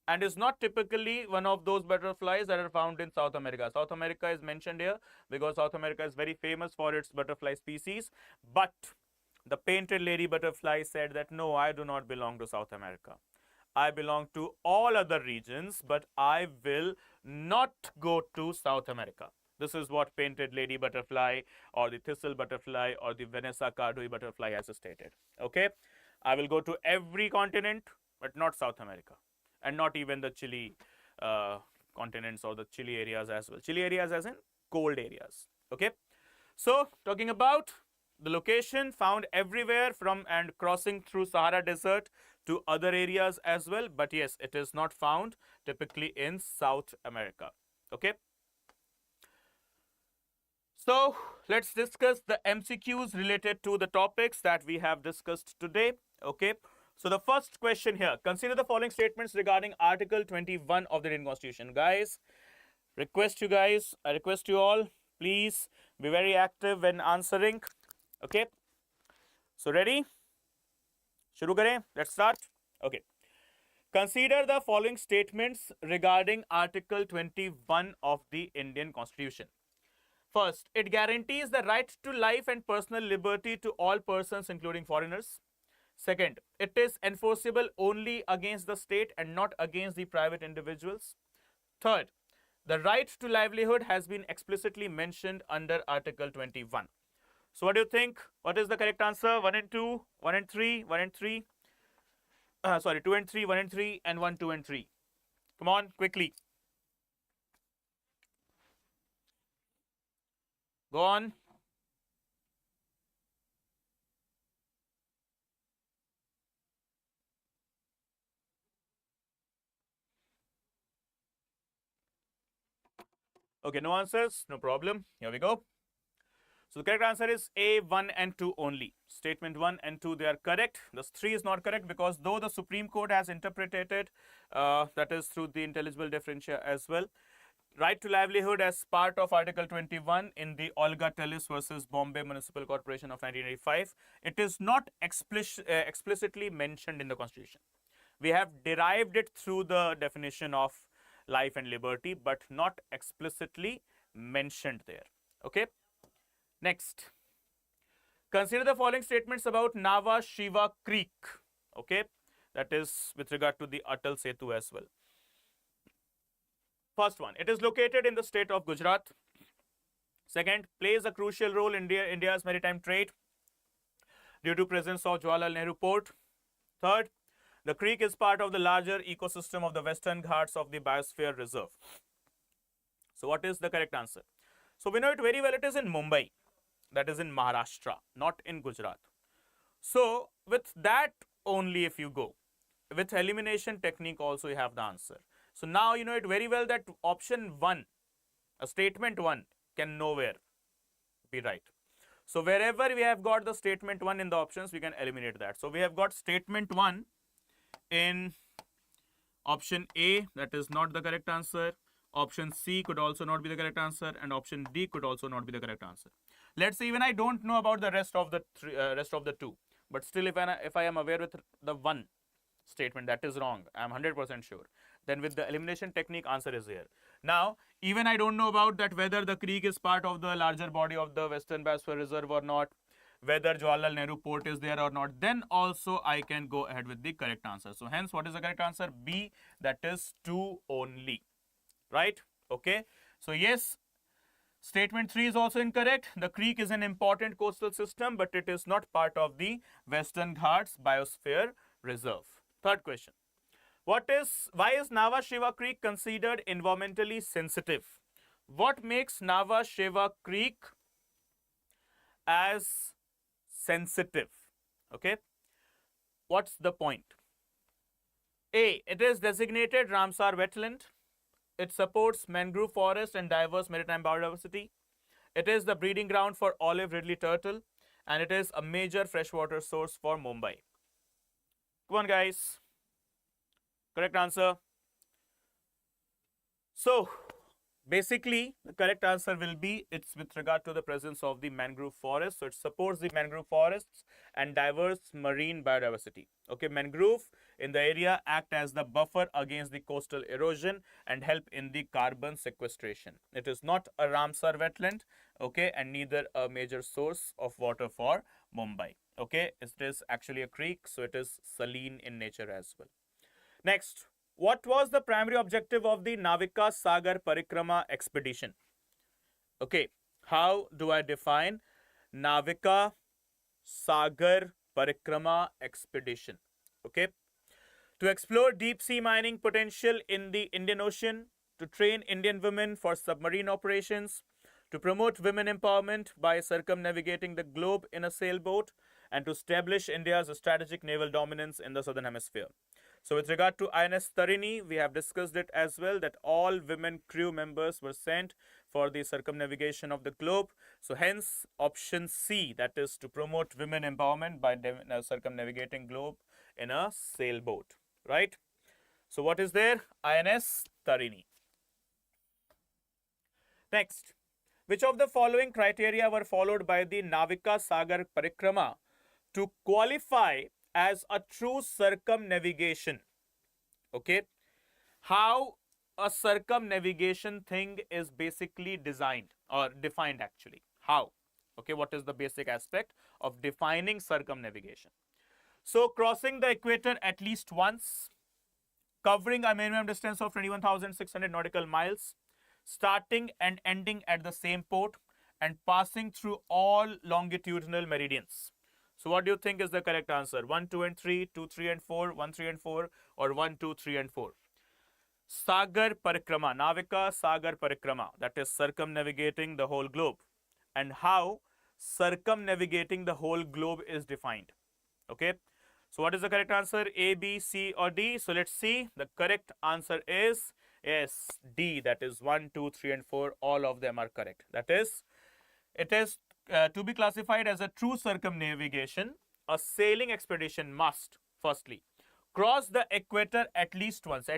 and is not typically one of those butterflies that are found in South America. South America is mentioned here because South America is very famous for its butterfly species. But the painted lady butterfly said that, no, I do not belong to South America. I belong to all other regions, but I will not go to South America. This is what painted lady butterfly or the thistle butterfly or the Vanessa cardui butterfly has stated. Okay, I will go to every continent, but not South America, and not even the chilly continents or the chilly areas as well. Chilly areas as in cold areas. Okay, so talking about the location, found everywhere from and crossing through Sahara Desert to other areas as well. But yes, it is not found typically in South America. Okay. So let's discuss the MCQs related to the topics that we have discussed today. Okay. So the first question here, consider the following statements regarding Article 21 of the Indian Constitution. Guys, I request you all, please be very active when answering. Okay. So ready? Shuru kare? Let's start. Okay. Consider the following statements regarding Article 21 of the Indian Constitution. First, it guarantees the right to life and personal liberty to all persons, including foreigners. Second, it is enforceable only against the state and not against the private individuals. Third, the right to livelihood has been explicitly mentioned under Article 21. So what do you think? What is the correct answer? 1 and 2, 1 and 3, 1 and 3. 2 and 3, 1 and 3, and 1, 2 and 3. Come on, quickly. Go on. Okay, no answers, no problem. Here we go. So the correct answer is A, 1 and 2 only. Statement 1 and 2, they are correct. The 3 is not correct because though the Supreme Court has interpreted it, that is through the intelligible differentia as well, right to livelihood as part of Article 21 in the Olga Tellis versus Bombay Municipal Corporation of 1985, it is not explicitly mentioned in the Constitution. We have derived it through the definition of life and liberty, but not explicitly mentioned there. Okay. Next, consider the following statements about Nhava Shiva Creek. Okay, that is with regard to the Atal Setu as well. First one, it is located in the state of Gujarat. Second, plays a crucial role in India's maritime trade due to presence of Jawaharlal Nehru Port. Third, the creek is part of the larger ecosystem of the Western Ghats of the Biosphere Reserve. So what is the correct answer? So we know it very well, it is in Mumbai. That is in Maharashtra, not in Gujarat. So with that only if you go, with elimination technique also you have the answer. So now you know it very well that option 1, statement 1 can nowhere be right. So wherever we have got the statement 1 in the options, we can eliminate that. So we have got statement 1 in option A, that is not the correct answer. Option C could also not be the correct answer, and option D could also not be the correct answer. Let's say even I don't know about the rest of the two, but still if I am aware with the one statement that is wrong, I am 100% sure, then with the elimination technique answer is here. Now even I don't know about that whether the creek is part of the larger body of the Western Biosphere Reserve or not, whether Jawaharlal Nehru Port is there or not, then also I can go ahead with the correct answer. So hence what is the correct answer? B, that is 2 only. Right? Okay. So yes, statement 3 is also incorrect. The creek is an important coastal system, but it is not part of the Western Ghats Biosphere Reserve. Third question. Why is Nhava Shiva Creek considered environmentally sensitive? What makes Nhava Shiva Creek as sensitive? Okay. What's the point? A, it is designated Ramsar wetland. It supports mangrove forest and diverse maritime biodiversity. It is the breeding ground for olive ridley turtle, and it is a major freshwater source for Mumbai. Come on, guys. Correct answer. So basically the correct answer will be, it's with regard to the presence of the mangrove forest. So it supports the mangrove forests and diverse marine biodiversity. Okay, mangrove in the area act as the buffer against the coastal erosion and help in the carbon sequestration. It is not a Ramsar wetland, okay, and neither a major source of water for Mumbai. Okay, it is actually a creek, so it is saline in nature as well. Next, what was the primary objective of the Navika Sagar Parikrama expedition? Okay, how do I define Navika Sagar Parikrama expedition? Okay, to explore deep sea mining potential in the Indian Ocean, to train Indian women for submarine operations, to promote women empowerment by circumnavigating the globe in a sailboat, and to establish India's strategic naval dominance in the southern hemisphere. So with regard to INSV Tarini, we have discussed it as well, that all women crew members were sent for the circumnavigation of the globe. So hence option C, that is to promote women empowerment by circumnavigating globe in a sailboat, right? So what is there? INSV Tarini. Next, which of the following criteria were followed by the Navika Sagar Parikrama to qualify as a true circumnavigation? Okay, how a circumnavigation thing is basically designed or defined actually. How? Okay, what is the basic aspect of defining circumnavigation? So crossing the equator at least once, covering a minimum distance of 21,600 nautical miles, starting and ending at the same port, and passing through all longitudinal meridians. So what do you think is the correct answer? 1, 2 and 3, 2, 3 and 4, 1, 3 and 4, or 1, 2, 3 and 4? Sagar Parikrama, Navika Sagar Parikrama, that is circumnavigating the whole globe. And how circumnavigating the whole globe is defined. Okay, so what is the correct answer? A, B, C or D? So let's see. The correct answer is D, that is 1, 2, 3 and 4. All of them are correct. That is, it is to be classified as a true circumnavigation, a sailing expedition must, firstly, cross the equator at least once,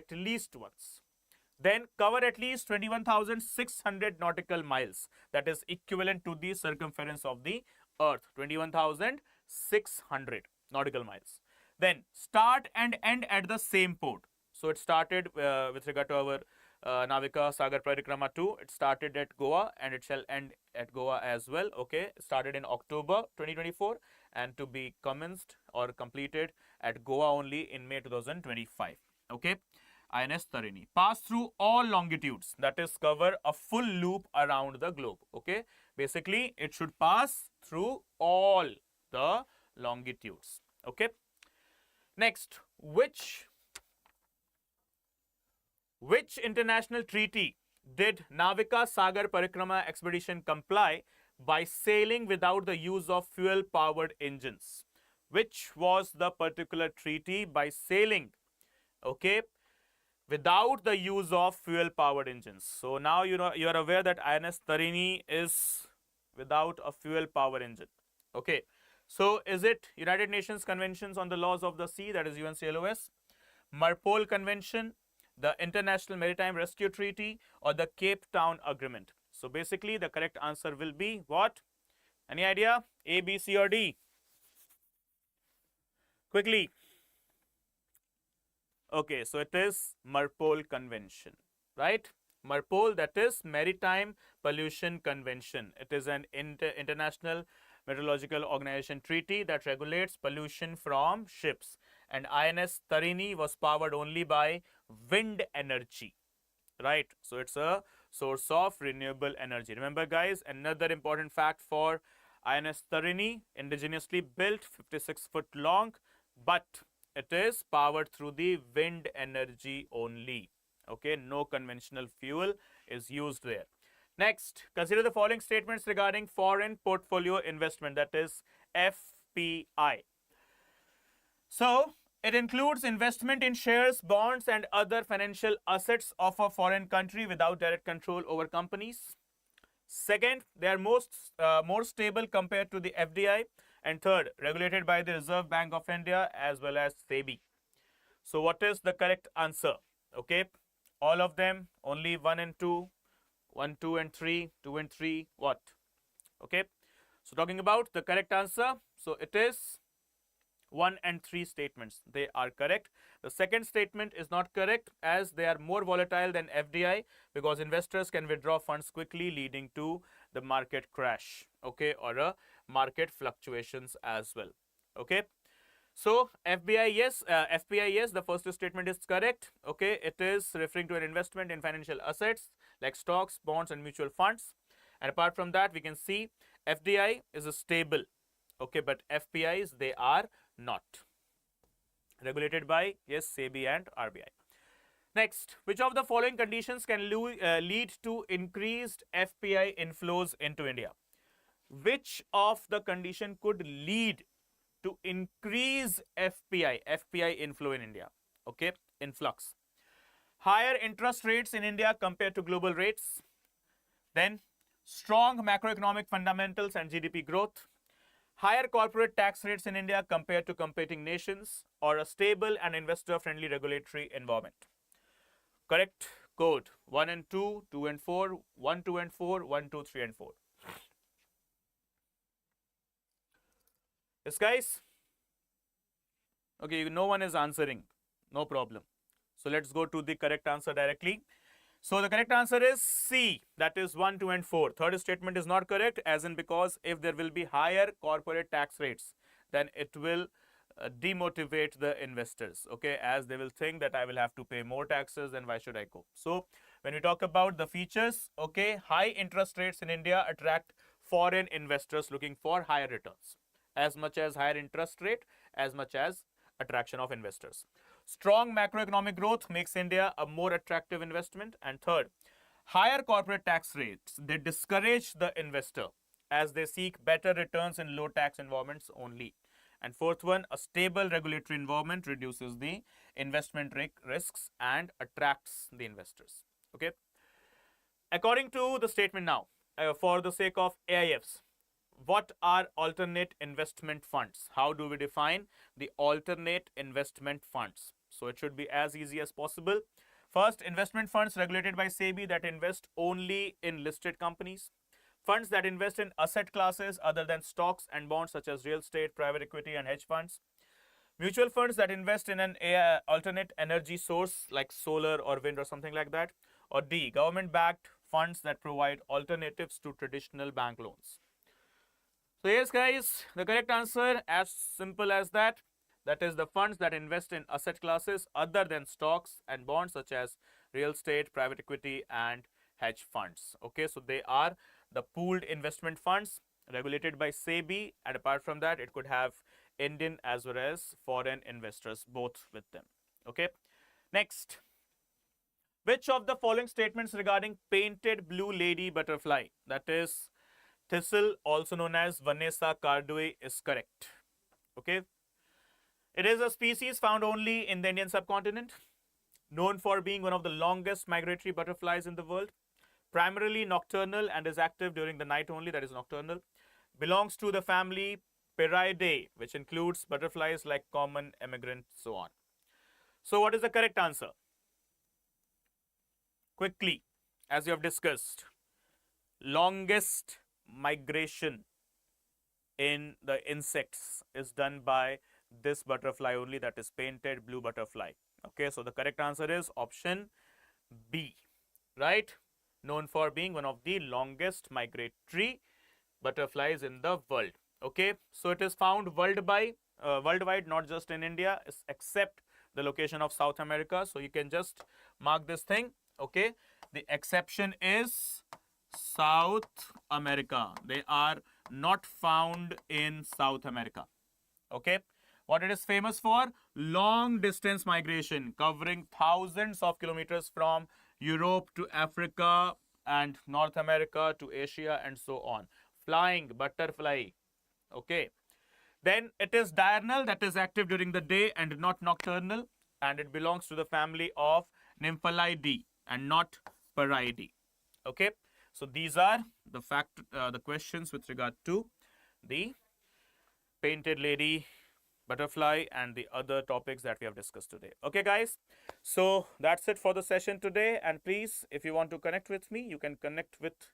then cover at least 21,600 nautical miles, that is equivalent to the circumference of the earth, 21,600 nautical miles. Then start and end at the same port. So it started with regard to our Navika Sagar Parikrama 2, it started at Goa and it shall end at Goa as well. Okay, started in October 2024 and to be commenced or completed at Goa only in May 2025. Okay, INS Tarini. Pass through all longitudes, that is cover a full loop around the globe. Okay, basically it should pass through all the longitudes. Okay, next, which international treaty did Navika Sagar Parikrama expedition comply by sailing without the use of fuel-powered engines? Which was the particular treaty by sailing, okay, without the use of fuel-powered engines? So now you are aware that INS Tarini is without a fuel-power engine. Okay, so is it United Nations Conventions on the Laws of the Sea, that is UNCLOS, Marpol Convention, the International Maritime Rescue Treaty, or the Cape Town Agreement? So basically the correct answer will be what? Any idea? A, B, C or D? Quickly. Okay, so it is Marpol Convention, right? Marpol, that is Maritime Pollution Convention. It is an international meteorological organization treaty that regulates pollution from ships. And INS Tarini was powered only by wind energy, right? So it's a source of renewable energy. Remember guys, another important fact for INS Tarini, indigenously built, 56 foot long, but it is powered through the wind energy only. Okay, no conventional fuel is used there. Next, consider the following statements regarding foreign portfolio investment, that is FPI. So, it includes investment in shares, bonds, and other financial assets of a foreign country without direct control over companies. Second, they are more stable compared to the FDI. And third, regulated by the Reserve Bank of India as well as SEBI. So what is the correct answer? Okay, all of them, only 1 and 2, 1, 2 and 3, 2 and 3, what? Okay, so talking about the correct answer, so it is 1 and 3 statements. They are correct. The second statement is not correct as they are more volatile than FDI because investors can withdraw funds quickly, leading to the market crash, okay, or a market fluctuations as well. Okay, so FPI yes, the first statement is correct. Okay, it is referring to an investment in financial assets like stocks, bonds and mutual funds. And apart from that, we can see FDI is a stable, okay, but FPIs, they are not. Regulated by, yes, SEBI and RBI. Next, which of the following conditions can lead to increased FPI inflows into India? Which of the condition could lead to increase FPI inflow in India? Okay, influx. Higher interest rates in India compared to global rates. Then, strong macroeconomic fundamentals and GDP growth. Higher corporate tax rates in India compared to competing nations, or a stable and investor-friendly regulatory environment. Correct code 1 and 2, 2 and 4, 1, 2 and 4, 1, 2, 3 and 4. Yes, guys? Okay, no one is answering. No problem. So let's go to the correct answer directly. So the correct answer is C, that is 1, 2 and 4. Third statement is not correct, as in because if there will be higher corporate tax rates, then it will demotivate the investors, okay, as they will think that I will have to pay more taxes, then why should I go? So when we talk about the features, okay, high interest rates in India attract foreign investors looking for higher returns. As much as higher interest rate, as much as attraction of investors. Strong macroeconomic growth makes India a more attractive investment. And third, higher corporate tax rates, they discourage the investor as they seek better returns in low tax environments only. And fourth one, a stable regulatory environment reduces the investment risks and attracts the investors. Okay. According to the statement now, for the sake of AIFs, what are alternate investment funds? How do we define the alternate investment funds? So it should be as easy as possible. First, investment funds regulated by SEBI that invest only in listed companies. Funds that invest in asset classes other than stocks and bonds such as real estate, private equity, and hedge funds. Mutual funds that invest in an alternate energy source like solar or wind or something like that. Or D, government-backed funds that provide alternatives to traditional bank loans. So yes, guys, the correct answer, as simple as that, that is the funds that invest in asset classes other than stocks and bonds such as real estate, private equity, and hedge funds. Okay, so they are the pooled investment funds regulated by SEBI, and apart from that, it could have Indian as well as foreign investors both with them. Okay, next. Which of the following statements regarding painted blue lady butterfly, that is thistle, also known as Vanessa cardui, is correct? Okay. It is a species found only in the Indian subcontinent, known for being one of the longest migratory butterflies in the world, primarily nocturnal and is active during the night only, that is nocturnal, belongs to the family Pyraidae, which includes butterflies like common emigrant, so on. So what is the correct answer? Quickly, as we have discussed, longest migration in the insects is done by this butterfly only, that is painted blue butterfly. Okay, so the correct answer is option B, right? Known for being one of the longest migratory butterflies in the world. Okay, so it is found worldwide, not just in India, except the location of South America. So you can just mark this thing. Okay, the exception is South America. They are not found in South America. Okay, what it is famous for? Long distance migration covering thousands of kilometers from Europe to Africa and North America to Asia and so on. Flying butterfly. Okay, then it is diurnal, that is active during the day and not nocturnal, and it belongs to the family of Nymphalidae and not Pyraidae. Okay, so these are the questions with regard to the painted lady butterfly and the other topics that we have discussed today. Okay, guys, so that's it for the session today. And please, if you want to connect with me, you can connect with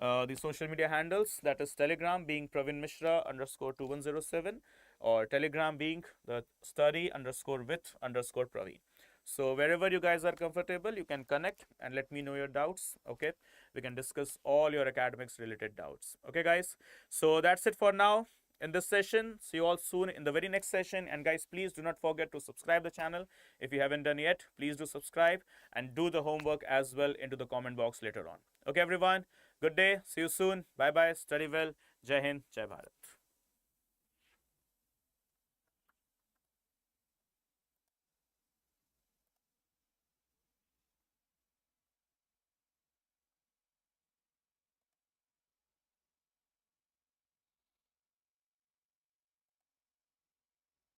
the social media handles, that is Telegram being Praveen Mishra _2107 or Telegram being the study_with_Praveen. So wherever you guys are comfortable, you can connect and let me know your doubts. Okay, we can discuss all your academics related doubts. Okay, guys, so that's it for now in this session. See you all soon in the very next session. And guys, please do not forget to subscribe the channel. If you haven't done yet, please do subscribe and do the homework as well into the comment box later on. Okay, everyone, good day. See you soon. Bye bye. Study well. Jai Hind. Jai Bharat.